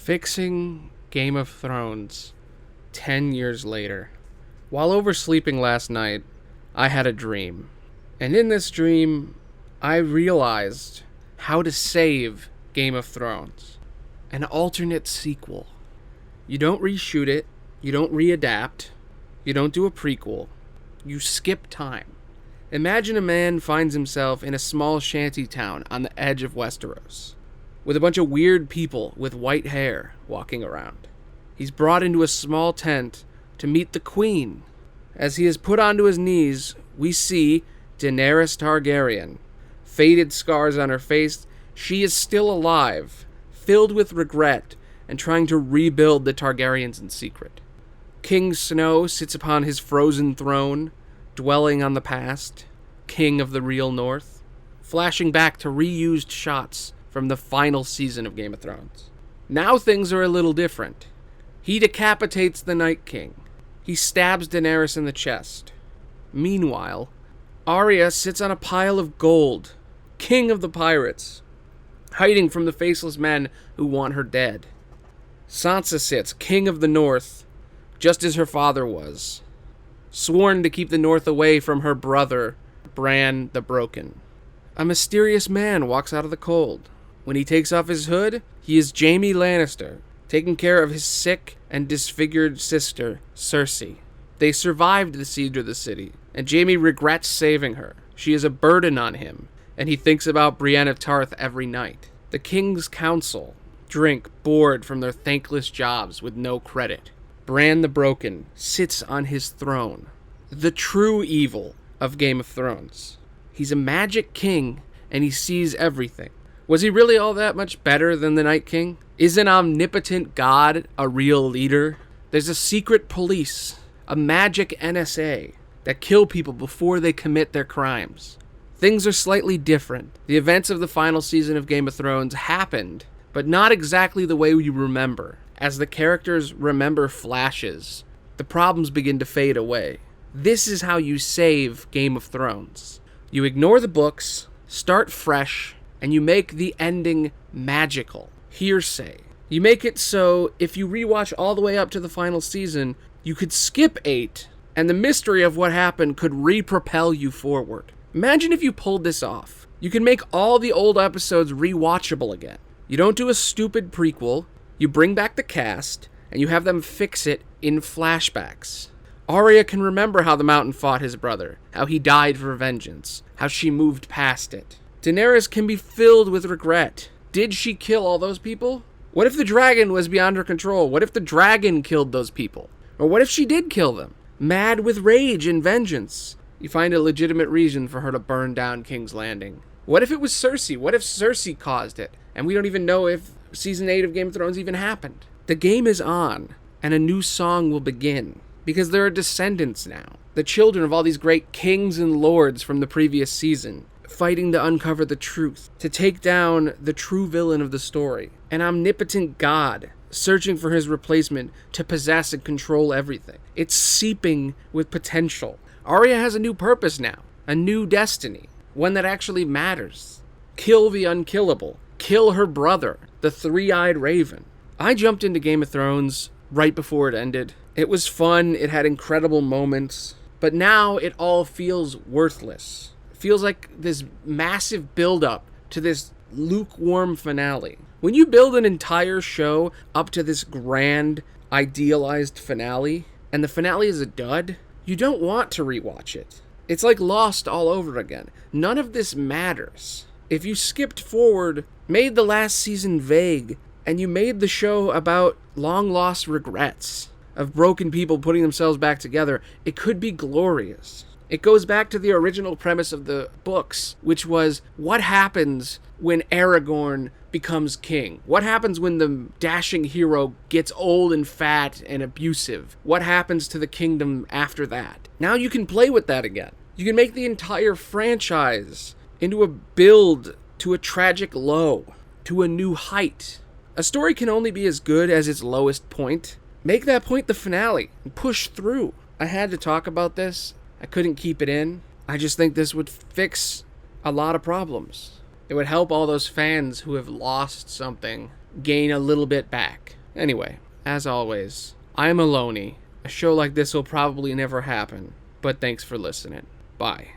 Fixing Game of Thrones 10 years later. While oversleeping last night, I had a dream. And in this dream, I realized how to save Game of Thrones. An alternate sequel. You don't reshoot it, you don't readapt, you don't do a prequel. You skip time. Imagine a man finds himself in a small shanty town on the edge of Westeros, with a bunch of weird people with white hair walking around. He's brought into a small tent to meet the queen. As he is put onto his knees, we see Daenerys Targaryen. Faded scars on her face, she is still alive, filled with regret, and trying to rebuild the Targaryens in secret. King Snow sits upon his frozen throne, dwelling on the past, king of the real North, flashing back to reused shots from the final season of Game of Thrones. Now things are a little different. He decapitates the Night King. He stabs Daenerys in the chest. Meanwhile, Arya sits on a pile of gold, king of the pirates, hiding from the faceless men who want her dead. Sansa sits, king of the North, just as her father was, sworn to keep the North away from her brother, Bran the Broken. A mysterious man walks out of the cold. When he takes off his hood, he is Jaime Lannister, taking care of his sick and disfigured sister, Cersei. They survived the siege of the city, and Jaime regrets saving her. She is a burden on him, and he thinks about Brienne of Tarth every night. The King's Council drink bored from their thankless jobs with no credit. Bran the Broken sits on his throne, the true evil of Game of Thrones. He's a magic king, and he sees everything. Was he really all that much better than the Night King? Is an omnipotent god a real leader? There's a secret police, a magic NSA, that kill people before they commit their crimes. Things are slightly different. The events of the final season of Game of Thrones happened, but not exactly the way we remember. As the characters remember flashes, the problems begin to fade away. This is how you save Game of Thrones. You ignore the books, start fresh, and you make the ending magical. Hearsay. You make it so if you rewatch all the way up to the final season, you could skip 8, and the mystery of what happened could re-propel you forward. Imagine if you pulled this off. You can make all the old episodes rewatchable again. You don't do a stupid prequel, you bring back the cast, and you have them fix it in flashbacks. Arya can remember how the Mountain fought his brother, how he died for vengeance, how she moved past it. Daenerys can be filled with regret. Did she kill all those people? What if the dragon was beyond her control? What if the dragon killed those people? Or what if she did kill them? Mad with rage and vengeance. You find a legitimate reason for her to burn down King's Landing. What if it was Cersei? What if Cersei caused it? And we don't even know if Season 8 of Game of Thrones even happened. The game is on, and a new song will begin. Because there are descendants now. The children of all these great kings and lords from the previous season, fighting to uncover the truth, to take down the true villain of the story. An omnipotent god, searching for his replacement to possess and control everything. It's seeping with potential. Arya has a new purpose now, a new destiny, one that actually matters. Kill the unkillable. Kill her brother, the three-eyed raven. I jumped into Game of Thrones right before it ended. It was fun, it had incredible moments, but now it all feels worthless. It feels like this massive build-up to this lukewarm finale. When you build an entire show up to this grand, idealized finale, and the finale is a dud, you don't want to rewatch it. It's like Lost all over again. None of this matters. If you skipped forward, made the last season vague, and you made the show about long-lost regrets of broken people putting themselves back together, it could be glorious. It goes back to the original premise of the books, which was, what happens when Aragorn becomes king? What happens when the dashing hero gets old and fat and abusive? What happens to the kingdom after that? Now you can play with that again. You can make the entire franchise into a build to a tragic low, to a new height. A story can only be as good as its lowest point. Make that point the finale and push through. I had to talk about this. I couldn't keep it in. I just think this would fix a lot of problems. It would help all those fans who have lost something gain a little bit back. Anyway, as always, I'm Aloney. A show like this will probably never happen, but thanks for listening. Bye.